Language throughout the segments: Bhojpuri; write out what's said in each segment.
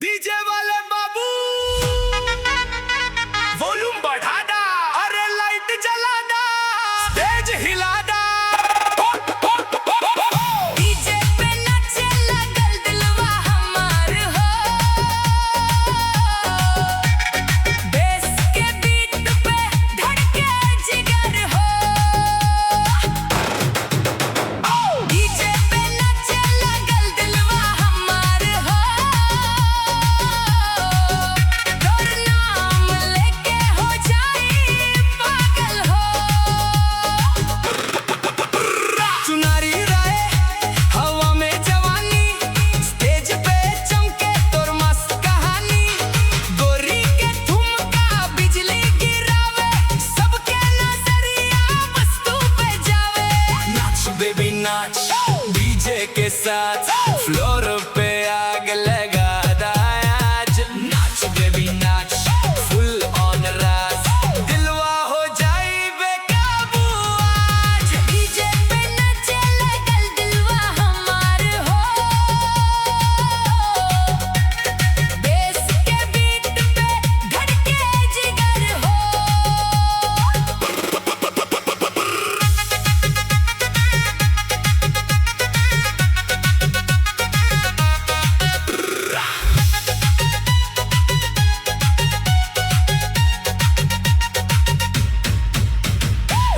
डीजे वाले बाबू वॉल्यूम बढ़ा दा, अरे लाइट जला दा, स्टेज हिला दा। डीजे पे नाचे लगल दिलवा हमार हो, बेस के बीट पे धड़के जिगर हो। डीजे पे नाचे लगल दिलवा हमार हो, तोर नाम लेके हो जाई पागल हो। चुनारी राय हवा में जवानी, स्टेज पे चमके तोर मस्त कहानी। गोरी के ठुमका बिजली गिरावे, सबके नजरिया बस तू पे जावे। नाच बेबी नाच, डीजे के साथ फ्लोर पे आग लगा दा आज। नाच बेबी नाच, फुल ऑन राज, दिलवा हो जाई बेकाबू आज। डीजे पे नाचे लगल दिलवा हमार हो, बेस के बीट पे धड़के जिगर हो।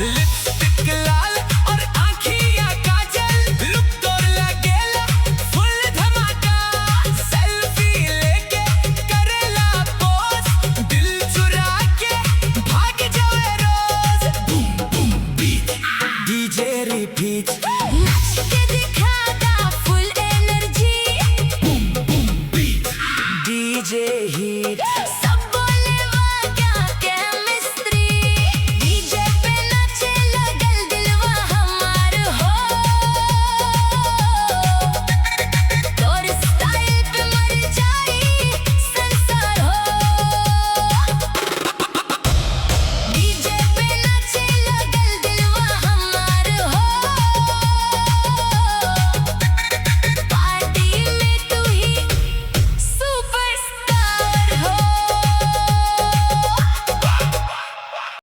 लिपस्टिक लाल और आँखियाँ काजल, लुक तोर लगेला फुल धमाका। सेल्फी लेके करेला पोज, दिल चुरा के भाग जावे रोज। Boom boom beat, DJ repeat, नाच के दिखाता full energy, boom boom beat, DJ hit.